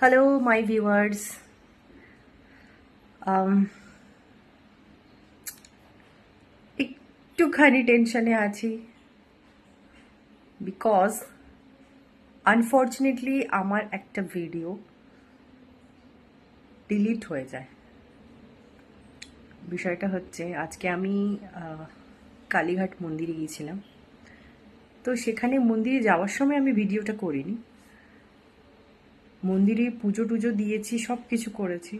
Hello my viewers. একটুখানি টেনশনে আছি বিকজ আনফর্চুনেটলি আমার একটা ভিডিও ডিলিট হয়ে যায়। বিষয়টা হচ্ছে আজকে আমি কালীঘাট মন্দিরে গিয়েছিলাম, তো সেখানে মন্দিরে যাওয়ার সময় আমি ভিডিওটা করিনি। মন্দিরে পুজো টুজো দিয়েছি, সব কিছু করেছি।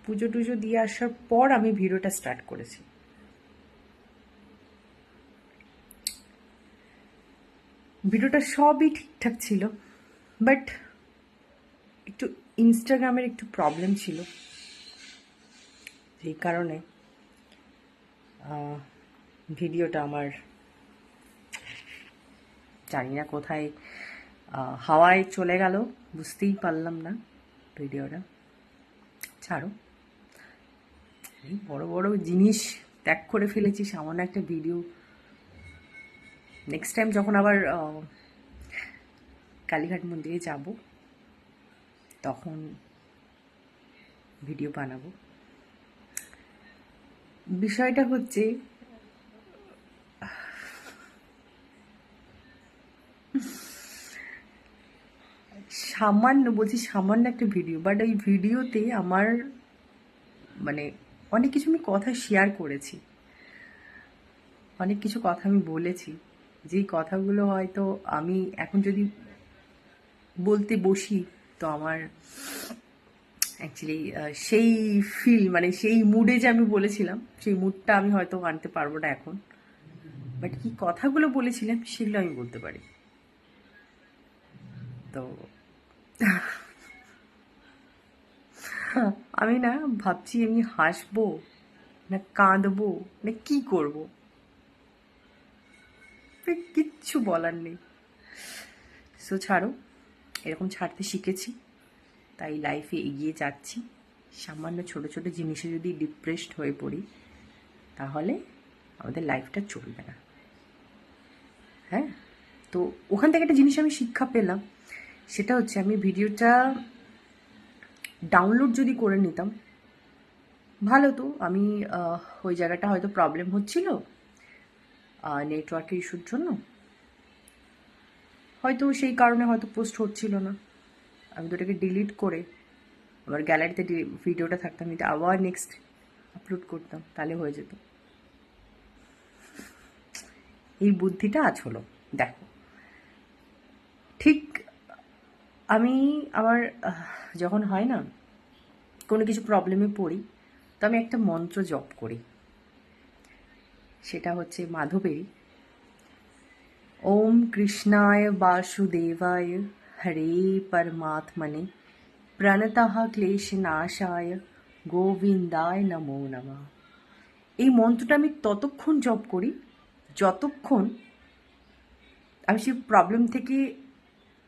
পুজো টুজো দিয়ে আসার পর আমি ভিডিওটা স্টার্ট করেছি। ভিডিওটা সবই ঠিকঠাক ছিল, বাট একটু ইনস্টাগ্রামের একটু প্রবলেম ছিল, যেই কারণে ভিডিওটা আমার জানি না কোথায় হাওয়ায় চলে গেল, বুঝতেই পারলাম না ভিডিওটা। ছাড়ো, এই বড় বড় জিনিস ত্যাগ করে ফেলেছি সামান্য একটা ভিডিও। নেক্সট টাইম যখন আবার কালীঘাট মন্দিরে যাব তখন ভিডিও বানাবো। বিষয়টা হচ্ছে সামান্য একটা ভিডিও, বাট ওই ভিডিওতে আমার মানে অনেক কিছু আমি কথা শেয়ার করেছি, অনেক কিছু কথা আমি বলেছি, যেই কথাগুলো হয়তো আমি এখন যদি বলতে বসি তো আমার অ্যাকচুয়ালি সেই সেই মুডে যে আমি বলেছিলাম সেই মুডটা আমি হয়তো আনতে পারবো না এখন। বাট কি কথাগুলো বলেছিলাম সেগুলো আমি বলতে পারি। তো আমি না ভাবছি আমি হাসবো না কাঁদবো না কি করবো, কিচ্ছু বলার নেই। সো ছাড়ো, এরকম ছাড়তে শিখেছি, তাই লাইফে এগিয়ে যাচ্ছি। সামান্য ছোট ছোট জিনিসে যদি ডিপ্রেসড হয়ে পড়ি তাহলে আমাদের লাইফটা চলবে না। হ্যাঁ, তো ওখান থেকে একটা জিনিস আমি শিক্ষা পেলাম, সেটা হচ্ছে আমি ভিডিওটা ডাউনলোড যদি করে নিতাম ভালো। তো আমি ওই জায়গাটা হয়তো প্রবলেম হচ্ছিল নেটওয়ার্কের ইস্যুর জন্য, হয়তো সেই কারণে হয়তো পোস্ট হচ্ছিল না। আমি তো ওটাকে ডিলিট করে আমার গ্যালারিতে ভিডিওটা থাকতাম, আমি আবার নেক্সট আপলোড করতাম, তাহলে হয়ে যেত। এই বুদ্ধিটা আজ হলো। দেখো, ঠিক আমি আমার যখন হয় না কোনো কিছু প্রবলেমে পড়ি, তো আমি একটা মন্ত্র জপ করি, সেটা হচ্ছে মাধবেরই। ওম কৃষ্ণায় বাসুদেবায় হরে পরমাত্মনে প্রণতঃ ক্লেশনাশায় গোবিন্দায় নমো নমঃ। এই মন্ত্রটা আমি ততক্ষণ জপ করি যতক্ষণ আমি সেই প্রবলেম থেকে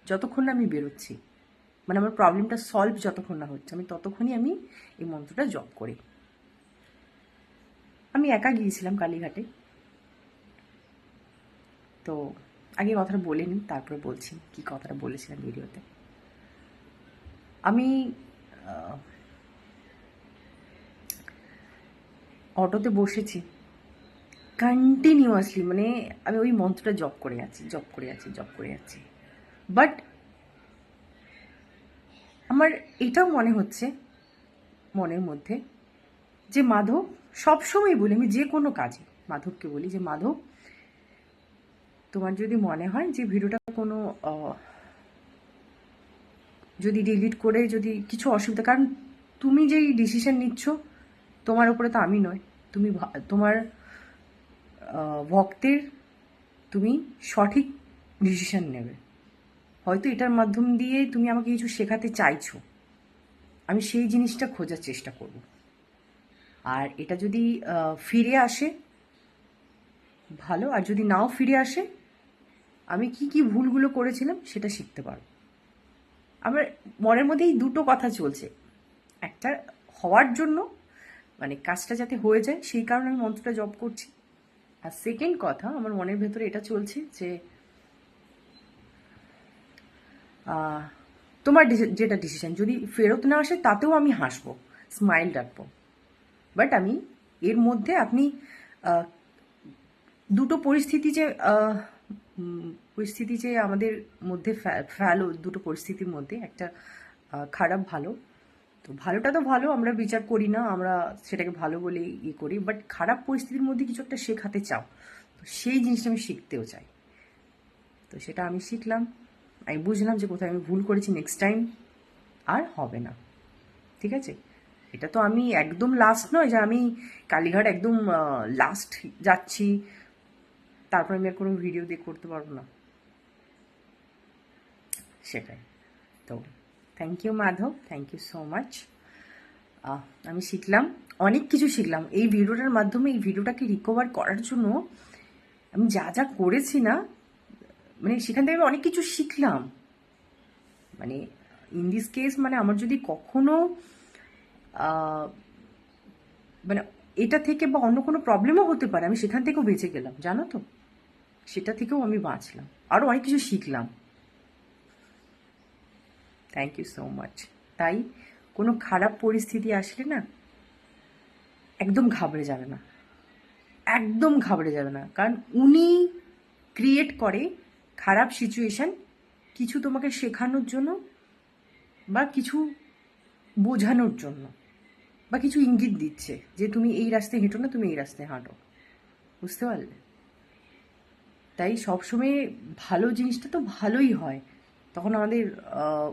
যতক্ষণ না আমি বেরোচ্ছি, মানে আমার প্রবলেমটা সলভ যতক্ষণ না হচ্ছে, আমি ততক্ষণই আমি এই মন্ত্রটা জপ করি। আমি একা গিয়েছিলাম কালীঘাটে, তো আগে কথাটা বলে নিই, তারপরে বলছি কি কথাটা বলেছিলাম ভিডিওতে। আমি অটোতে বসেছি কন্টিনিউয়াসলি, মানে আমি ওই মন্ত্রটা জপ করে যাচ্ছি। বাট আমার এটাও মনে হচ্ছে মনের মধ্যে যে মাধব, সবসময় বলি আমি যে কোনো কাজে মাধবকে বলি যে মাধব, তোমার যদি মনে হয় যে ভিডিওটা কোনো যদি ডিলিট করে যদি কিছু অসুবিধা, কারণ তুমি যেই ডিসিশন নিচ্ছ তোমার উপরে তো আমি নয়, তুমি তোমার ভক্তের তুমি সঠিক ডিসিশন নেবে। হয়তো এটার মাধ্যম দিয়ে তুমি আমাকে কিছু শেখাতে চাইছো, আমি সেই জিনিসটা খোঁজার চেষ্টা করব। আর এটা যদি ফিরে আসে ভালো, আর যদি নাও ফিরে আসে আমি কি কি ভুলগুলো করেছিলাম সেটা শিখতে পারবো। আমার মনের মধ্যে এই দুটো কথা চলছে, একটা হওয়ার জন্য মানে কাজটা যাতে হয়ে যায় সেই কারণে আমি মন্ত্রটা জপ করছি, আর সেকেন্ড কথা আমার মনের ভেতরে এটা চলছে যে তোমার যেটা ডিসিশন, যদি ফেরত না আসে তাতেও আমি হাসবো, স্মাইল রাখবো। বাট আমি এর মধ্যে আপনি দুটো পরিস্থিতি যে আমাদের মধ্যে ফেলো, দুটো পরিস্থিতির মধ্যে একটা খারাপ ভালো। তো ভালোটা তো ভালো, আমরা বিচার করি না, আমরা সেটাকে ভালো বলে করি। বাট খারাপ পরিস্থিতির মধ্যে কিছু একটা শেখাতে চাও, তো সেই জিনিসটা আমি শিখতেও চাই। তো সেটা আমি শিখলাম, আমি বুঝলাম যে কোথায় আমি ভুল করেছি, নেক্সট টাইম আর হবে না। ঠিক আছে, এটা তো আমি একদম লাস্ট নয় যে আমি কালীঘাট একদম লাস্ট যাচ্ছি, তারপর আমি আর কোনো ভিডিও দিয়ে করতে পারবো না, সেটাই। তো thank you Madhav, thank you so much. আমি শিখলাম, অনেক কিছু শিখলাম এই ভিডিওটার মাধ্যমে। এই ভিডিওটাকে রিকভার করার জন্য আমি যা যা করেছি না, মানে সেখান থেকে আমি অনেক কিছু শিখলাম। মানে ইন দিস কেস, মানে আমার যদি কখনো মানে এটা থেকে বা অন্য কোনো প্রবলেমও হতে পারে, আমি সেখান থেকেও বেঁচে গেলাম, জানো তো, সেটা থেকেও আমি বাঁচলাম, আরও অনেক কিছু শিখলাম। Thank you so much. তাই কোনো খারাপ পরিস্থিতি আসলে না, একদম ঘাবড়ে যাবে না, একদম ঘাবড়ে যাবে না। কারণ উনি ক্রিয়েট করে খারাপ সিচুয়েশন কিছু তোমাকে শেখানোর জন্য, বা কিছু বোঝানোর জন্য, বা কিছু ইঙ্গিত দিচ্ছে যে তুমি এই রাস্তায় হেঁটো না, তুমি এই রাস্তায় হাঁটো। বুঝতে পারলে? তাই সবসময় ভালো জিনিসটা তো ভালোই হয়, তখন আমাদের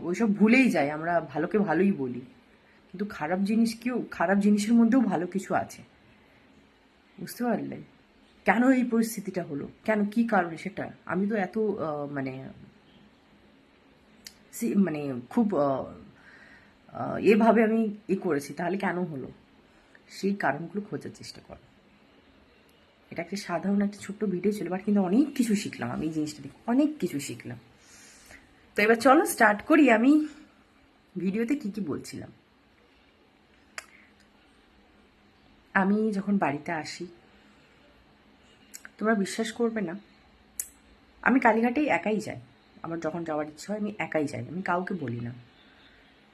ওইসব ভুলেই যায়, আমরা ভালোকে ভালোই বলি। কিন্তু খারাপ জিনিসের মধ্যেও ভালো কিছু আছে। বুঝতে পারলে? কেন এই পরিস্থিতিটা হলো, কেন, কি কারণে, সেটা আমি তো এত মানে মানে খুব এভাবে আমি করেছি, তাহলে কেন হলো, সেই কারণগুলো খোঁজার চেষ্টা করো। এটা একটা সাধারণ একটা ছোট্ট ভিডিও ছিল, বাট কিন্তু অনেক কিছু শিখলাম আমি এই জিনিসটা দেখে, অনেক কিছু শিখলাম। তো এবার চলো স্টার্ট করি। আমি ভিডিওতে কি কি বলছিলাম। আমি যখন বাড়িতে আসি, তোমরা বিশ্বাস করবে না, আমি কালীঘাটেই একাই যাই। আমার যখন যাওয়ার ইচ্ছা হয় আমি একাই যাই, আমি কাউকে বলি না,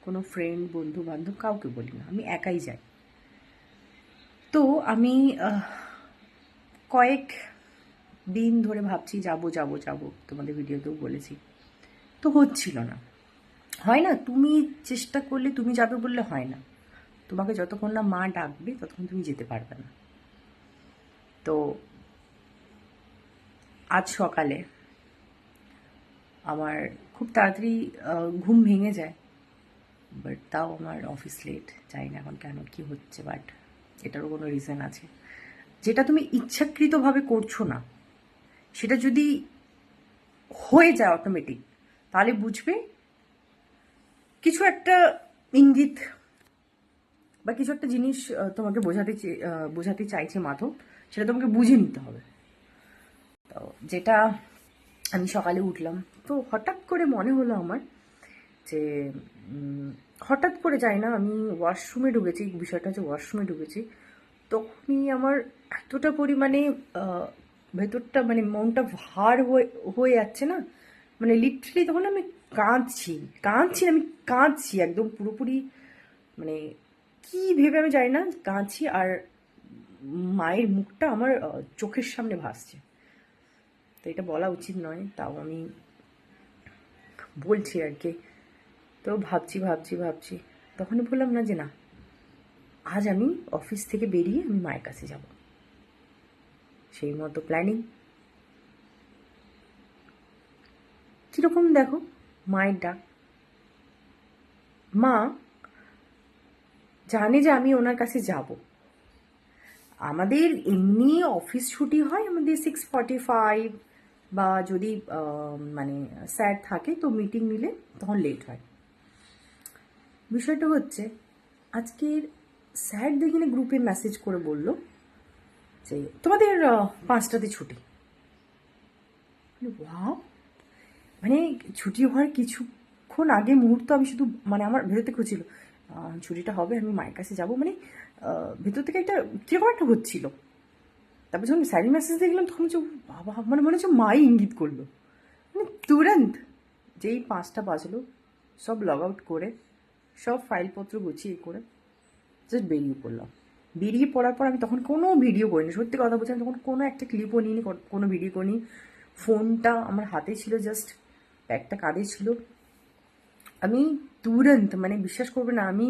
কোনো ফ্রেন্ড, বন্ধু বান্ধব কাউকে বলি না, আমি একাই যাই। তো আমি কয়েক দিন ধরে ভাবছি যাবো যাবো যাবো, তোমাদের ভিডিওতেও বলেছি, তো হচ্ছিল না। হয় না, তুমি চেষ্টা করলে, তুমি যাবে বললে হয় না, তোমাকে যতক্ষণ না মা ডাকবে ততক্ষণ তুমি যেতে পারবে না। তো আজ সকালে আমার খুব তাড়াতাড়ি ঘুম ভেঙে যায়, বাট তাও আমার অফিস লেট, জানি না এখন কেন, কি হচ্ছে, বাট এটারও কোনো রিজন আছে। যেটা তুমি ইচ্ছাকৃতভাবে করছো না, সেটা যদি হয়ে যায় অটোমেটিক, তাহলে বুঝবে কিছু একটা ইঙ্গিত বা কিছু একটা জিনিস তোমাকে বোঝাতে চাইছে মাধব, সেটা তোমাকে বুঝে নিতে হবে। তো যেটা, আমি সকালে উঠলাম, তো হঠাৎ করে মনে হলো আমার যে হঠাৎ করে যাই না, আমি ওয়াশরুমে ঢুকেছি, বিষয়টা হচ্ছে ওয়াশরুমে ঢুকেছি, তখনই আমার এতটা পরিমাণে ভেতরটা, মানে মনটা ভার হয়ে যাচ্ছে না, মানে লিটারালি তখন আমি কাঁদছি একদম পুরোপুরি, মানে কি ভেবে আমি জানি না, কাঁদছি, আর মায়ের মুখটা আমার চোখের সামনে ভাসছে। তো এটা বলা উচিত নয়, তাও আমি বলছি আর কি। তো ভাবছি, তখনই বললাম না যে না, আজ আমি অফিস থেকে বেরিয়ে আমি মায়ের কাছে যাব, সেই মতো প্ল্যানিং। কীরকম দেখো, মায়ের ডাক, মা জানে যে আমি ওনার কাছে যাব। আমাদের এমনি অফিস ছুটি হয় আমাদের 6:45, বা যদি মানে স্যার থাকে তো মিটিং নিলে তখন লেট হয়। বিষয়টা হচ্ছে, আজকের স্যার দেখিনি গ্রুপে মেসেজ করে বলল যে তোমাদের 5টাতে ছুটি। ওয়াও, মানে ছুটি হওয়ার কিছুক্ষণ আগে মুহূর্ত আমি শুধু, মানে আমার ভেতর থেকে হচ্ছিল ছুটিটা হবে, আমি মায়ের কাছে যাব, মানে ভেতর থেকে একটা কীরকম একটা হচ্ছিল। তারপর যখন স্যারি মেসেজ দেখলাম তখন হচ্ছে বাবা, মানে মনে হচ্ছে মাই ইঙ্গিত করলো, মানে তুরন্ত যেই 5টা বাজলো সব লগ আউট করে সব ফাইলপত্র গুছিয়ে করে জাস্ট বেরিয়ে পড়লাম। বেরিয়ে পড়ার পর আমি তখন কোনো ভিডিও করিনি, সত্যি কথা বলছি, আমি তখন কোনো একটা ক্লিপও নিইনি, কোনো ভিডিও করিনি। ফোনটা আমার হাতে ছিল, জাস্ট ব্যাগটা কাঁধে ছিল। আমি তুরন্ত, মানে বিশ্বাস করবে না, আমি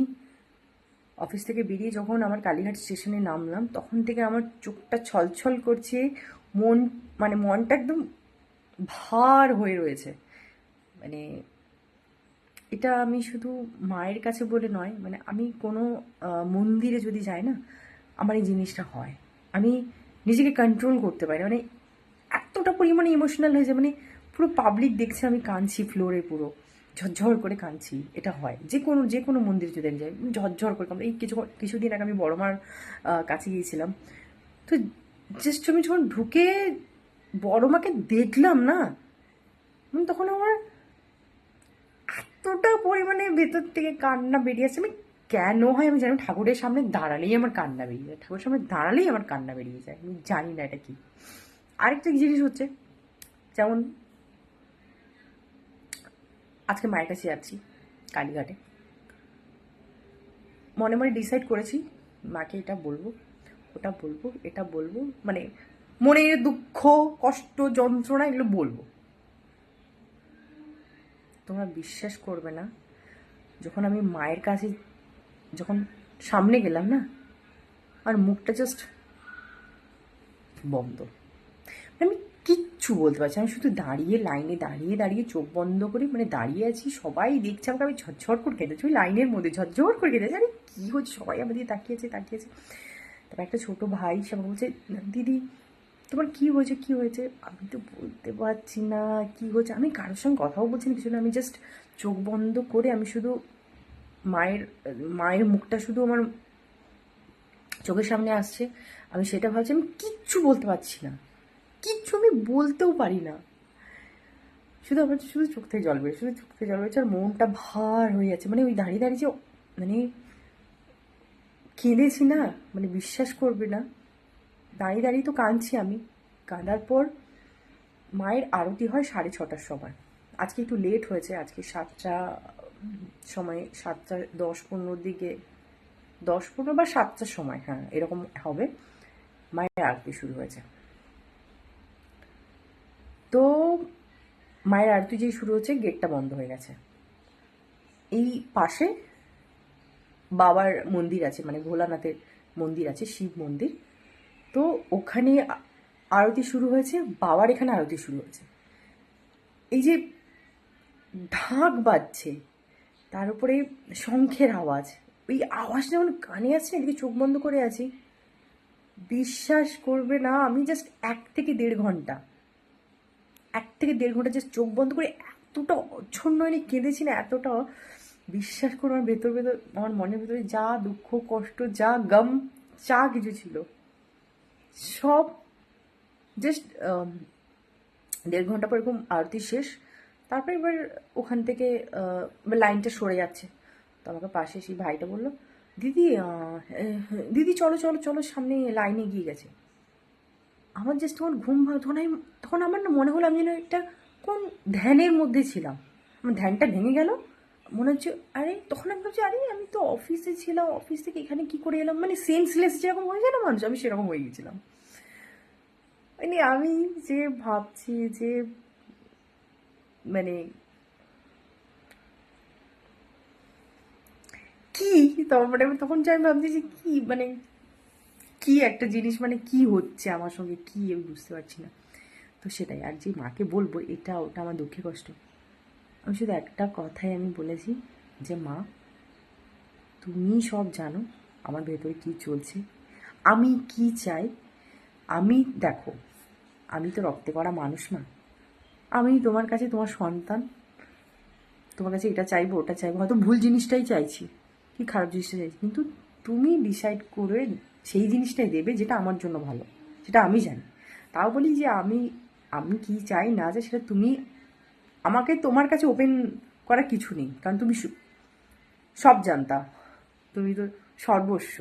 অফিস থেকে বেরিয়ে যখন আমার কালীঘাট স্টেশনে নামলাম তখন থেকে আমার চোখটা ছলছল করছে, মনটা একদম ভার হয়ে রয়েছে। মানে এটা আমি শুধু মায়ের কাছে বলে নয়, মানে আমি কোনো মন্দিরে যদি যাই না, আমার এই জিনিসটা হয়। আমি নিজেকে কন্ট্রোল করতে পারি, মানে এতটা পরিমাণে ইমোশনাল হয়ে যায়, মানে পুরো পাবলিক দেখছে আমি কাঁদছি, ফ্লোরে পুরো ঝরঝর করে কাঁদছি। এটা হয় যে কোনো মন্দিরে যদি আমি যাই, ঝরঝর করে কাঁদবো। এই কিছুদিন আগে আমি বড় মার কাছে গিয়েছিলাম, তো জাস্ট আমি যখন ঢুকে বড় মাকে দেখলাম না, তখন আমার এতটা পরিমাণে ভেতর থেকে কান্না বেরিয়ে আসছে। আমি কেন হয় আমি জানি, ঠাকুরের সামনে দাঁড়ালেই আমার কান্না বেরিয়ে যায়, ঠাকুরের সামনে দাঁড়ালেই আমার কান্না বেরিয়ে যায়, আমি জানি না এটা কি। আরেকটা জিনিস হচ্ছে, যেমন আজকে মায়ের কাছে যাচ্ছি কালীঘাটে, মনে মনে ডিসাইড করেছি মাকে এটা বলবো, ওটা বলবো, এটা বলবো, মানে মনের দুঃখ, কষ্ট, যন্ত্রণা এগুলো বলবো। তোমরা বিশ্বাস করবে না, যখন আমি মায়ের কাছে যখন সামনে গেলাম না, আর মুখটা জাস্ট বন্ধ, আমি কিচ্ছু বলতে পারছি, আমি শুধু দাঁড়িয়ে লাইনে দাঁড়িয়ে দাঁড়িয়ে চোখ বন্ধ করে, মানে দাঁড়িয়ে আছি, সবাই দেখছে আমাকে, আমি ঝরঝর করে কেঁদেছি ওই লাইনের মধ্যে, ঝরঝর করে কেঁদেছি। আরে কী হচ্ছে, সবাই আমাদের তাকিয়েছে। তারপর একটা ছোটো ভাই সে আমাকে বলছে, দিদি তোমার কী হয়েছে, কী হয়েছে? আমি তো বলতে পারছি না কী হয়েছে, আমি কারোর সঙ্গে কথাও বলছি না, কিছু না, আমি জাস্ট চোখ বন্ধ করে আমি শুধু মায়ের মুখটা শুধু আমার চোখের সামনে আসছে, আমি সেটা ভাবছি, আমি কিচ্ছু বলতে পারছি না, কিচ্ছু আমি বলতেও পারি না, শুধু আমার শুধু চোখ থেকে জল বেরোচ্ছে, শুধু চোখ থেকে জল বেরোচ্ছে, আর মনটা ভার হয়ে যাচ্ছে। মানে ওই দাঁড়িয়ে দাঁড়িয়ে যে, মানে কেঁদেছি না, মানে বিশ্বাস করবে না, দাঁড়িয়ে দাঁড়িয়ে তো কাঁদছি আমি। কাঁদার পর মায়ের আরতি হয় 6:30টার সময়, আজকে একটু লেট হয়েছে, আজকে 7টা সময়, 7:10-15 দিকে, 10-15 বা 7টার সময়, হ্যাঁ এরকম হবে, মায়ের আরতি শুরু হয়েছে। তো মায়ের আরতি যেই শুরু হচ্ছে, গেটটা বন্ধ হয়ে গেছে। এই পাশে বাবার মন্দির আছে, মানে ভোলানাথের মন্দির আছে, শিব মন্দির। তো ওখানে আরতি শুরু হয়েছে, বাবার এখানে আরতি শুরু হয়েছে। এই যে ঢাক বাজছে, তার উপরে শঙ্খের আওয়াজ, ওই আওয়াজ যেমন কানে আসছে, এদিকে চোখ বন্ধ করে আছি, বিশ্বাস করবে না, আমি জাস্ট 1 থেকে 1.5 ঘন্টা জাস্ট চোখ বন্ধ করে এতটা অচ্ছন্ন হয়নি কেঁদেছি না, এতটা, বিশ্বাস করো আমার ভেতর আমার মনের ভেতরে যা দুঃখ কষ্ট, যা গম, যা কিছু ছিল, সব জাস্ট 1.5 ঘন্টা পর এরকম আরতি শেষ। তারপরে এবার ওখান থেকে এবার লাইনটা সরে যাচ্ছে, তো আমাকে পাশে সেই ভাইটা বললো, দিদি দিদি চলো চলো চলো, সামনে লাইনে এগিয়ে গেছে। আমার জাস্ট তখন ঘুম ভাঙ, তখন আমার না মনে হলো আমি যেন একটা কোন ধ্যানের মধ্যে ছিলাম, আমার ধ্যানটা ভেঙে গেল। মনে হচ্ছে, আরে তখন আমি ভাবছি, আরে আমি তো অফিসে ছিলাম, অফিস থেকে এখানে কি করে এলাম, মানে সেন্সলেস যেরকম হয়ে যায় না মানুষ, আমি সেরকম হয়ে গেছিলাম। মানে আমি যে ভাবছি যে, মানে কি, তারপরে আমি তখন যে আমি ভাবছি যে কি, মানে কি একটা জিনিস, মানে কি হচ্ছে আমার সঙ্গে, কি আমি বুঝতে পারছি না। তো সেটাই, আর যে মাকে বলবো এটা ওটা আমার দুঃখে কষ্ট, আমি শুধু একটা কথাই আমি বলেছি, যে মা তুমি সব জানো আমার ভেতরে কি চলছে, আমি কি চাই, আমি দেখো, আমি তো রক্তে করা মানুষ না, আমি তোমার কাছে তোমার সন্তান, তোমার কাছে এটা চাইবো ওটা চাইবো, হয়তো ভুল জিনিসটাই চাইছি, কি খারাপ জিনিসটা চাইছি, কিন্তু তুমি ডিসাইড করে সেই জিনিসটাই দেবে যেটা আমার জন্য ভালো, সেটা আমি জানি। তাও বলি যে আমি আমি কি চাই না চাই সেটা তুমি, আমাকে তোমার কাছে ওপেন করা কিছু নেই, কারণ তুমি সব জানতা, তুমি তো সর্বস্ব।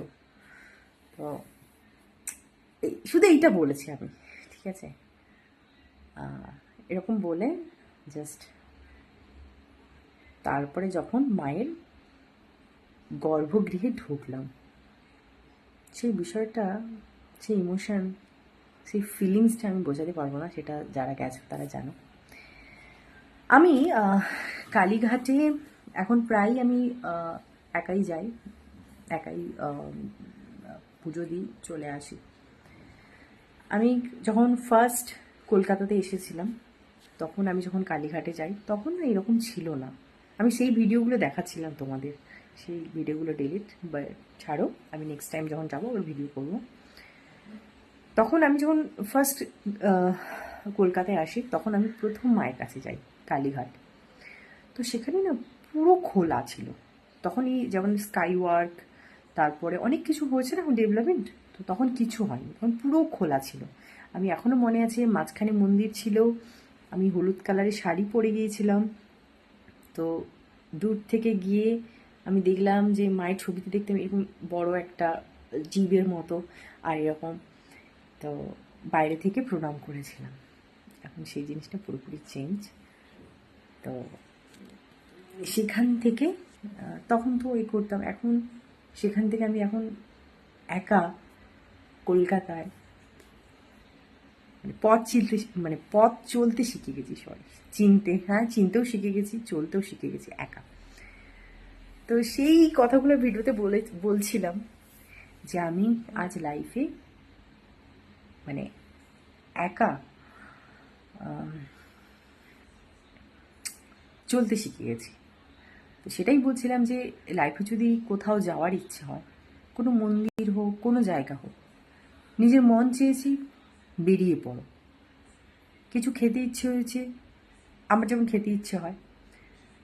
তো শুধু এইটা বলেছি আমি, ঠিক আছে, এরকম বলে জাস্ট তারপরে যখন মায়ের গর্ভগৃহে ঢুকলাম, সেই বিষয়টা, সেই ইমোশন, সেই ফিলিংসটা আমি বোঝাতে পারবো না, সেটা যারা গেছে তারা জানো। আমি কালীঘাটে এখন প্রায় আমি একাই যাই, একাই পুজো দিই, চলে আসি। আমি যখন ফার্স্ট কলকাতাতে এসেছিলাম তখন আমি যখন কালীঘাটে যাই তখন না এরকম ছিল না। আমি সেই ভিডিওগুলো দেখাচ্ছিলাম তোমাদের, সেই ভিডিওগুলো ডিলিট বা ছাড়ো, আমি নেক্সট টাইম যখন যাবো ওর ভিডিও করবো। তখন আমি যখন ফার্স্ট কলকাতায় আসি তখন আমি প্রথম মায়ের কাছে যাই কালীঘাট। তো সেখানে না পুরো খোলা ছিল, তখনই যেমন স্কাই ওয়ার্ক, তারপরে অনেক কিছু হয়েছে না এখন ডেভেলপমেন্ট, তো তখন কিছু হয়নি, তখন পুরো খোলা ছিল। আমি এখনও মনে আছে মাঝখানে মন্দির ছিল, আমি হলুদ কালারের শাড়ি পরে গিয়েছিলাম। তো দূর থেকে গিয়ে আমি দেখলাম যে মায়ের ছবিতে দেখতাম এরকম বড় একটা জীবের মতো আর এরকম, তো বাইরে থেকে প্রণাম করেছিলাম। এখন সেই জিনিসটা পুরোপুরি চেঞ্জ। তো সেখান থেকে তখন তো ওই করতাম, এখন সেখান থেকে আমি এখন একা কলকাতায় পথ চলতে শিখে গেছি, চিনতেও শিখে গেছি, চলতেও শিখে গেছি একা। তো সেই কথাগুলো ভিডিওতে বলছিলাম যে আমি আজ লাইফে মানে একা চলতে শিখে গেছি। তো সেটাই বলছিলাম যে লাইফে যদি কোথাও যাওয়ার ইচ্ছে হয়, কোনো মন্দির হোক, কোনো জায়গা হোক, নিজের মন চেয়েছি বেরিয়ে পড়ো। কিছু খেতে ইচ্ছে হয়েছে, আমার যেমন খেতে ইচ্ছে হয়,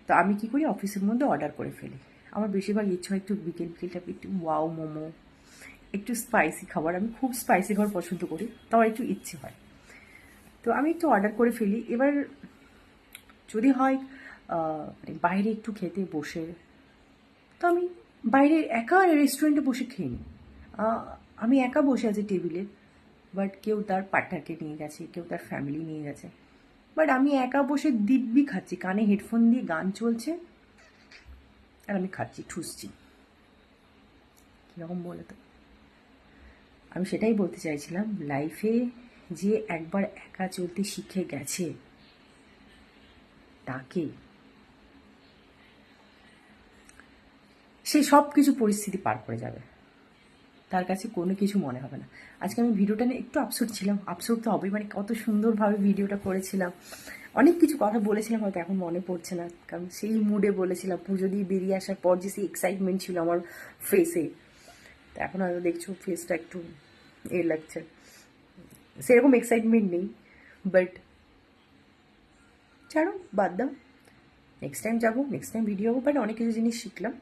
তো আমি কি করি অফিসের মধ্যে অর্ডার করে ফেলি। আমার বেশিরভাগ ইচ্ছে হয় একটু বিকেলটা একটু ওয়াও মোমো, একটু স্পাইসি খাবার, আমি খুব স্পাইসি খাবার পছন্দ করি, তাও একটু ইচ্ছে হয়, তো আমি একটু অর্ডার করে ফেলি। এবার যদি হয় বাইরে একটু খেতে বসে, তো আমি বাইরে একা রেস্টুরেন্টে বসে খেয়ে নিই। আমি একা বসে আছি টেবিলে, বাট কেউ তার পার্টনারকে নিয়ে গেছে, কেউ তার ফ্যামিলি নিয়ে গেছে, বাট আমি একা বসে দিব্যি খাচ্ছি, কানে হেডফোন দিয়ে গান চলছে আর আমি খাচ্ছি, ঠুসছি। কীরকম বলে তো, আমি সেটাই বলতে চাইছিলাম, লাইফে যে একবার একা চলতে শিখে গেছে তাকে সে সব কিছু পরিস্থিতি পার করে যাবে, তার কাছে কোনো কিছু মনে হবে না। আজকে আমি ভিডিওটা নিয়ে একটু আপসেট ছিলাম, আপসেট তো হবেই, মানে কত সুন্দরভাবে ভিডিওটা করেছিলাম, অনেক কিছু কথা বলেছিলাম, হয়তো এখন মনে পড়ছে না, কারণ সেই মুডে বলেছিলাম। পুজো দিয়ে বেরিয়ে আসার পর যে সেই এক্সাইটমেন্ট ছিল আমার ফেসে, তো এখন হয়তো দেখছো ফেসটা একটু লাগছে, সেরকম এক্সাইটমেন্ট নেই, বাট ছাড়ো, বাদ দাও, নেক্সট টাইম যাবো, নেক্সট টাইম ভিডিও হবো, বাট অনেক কিছু জিনিস শিখলাম,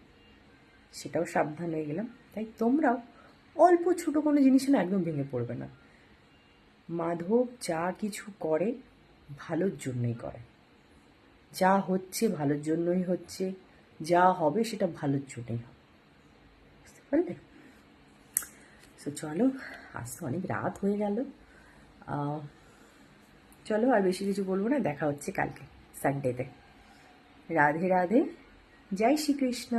সেটাও সাবধান হয়ে গেলাম। তাই তোমরাও অল্প ছোটো কোনো জিনিসে না একদম ভেঙে পড়বে না। মাধব যা কিছু করে ভালোর জন্যই করে, যা হচ্ছে ভালোর জন্যই হচ্ছে, যা হবে সেটা ভালোর জন্যই হবে, বুঝতে পারলে? সো চলো, আজ তো অনেক রাত হয়ে গেল, চলো আর বেশি কিছু বলবো না, দেখা হচ্ছে কালকে সানডেতে। রাধে রাধে, জয় শ্রীকৃষ্ণ।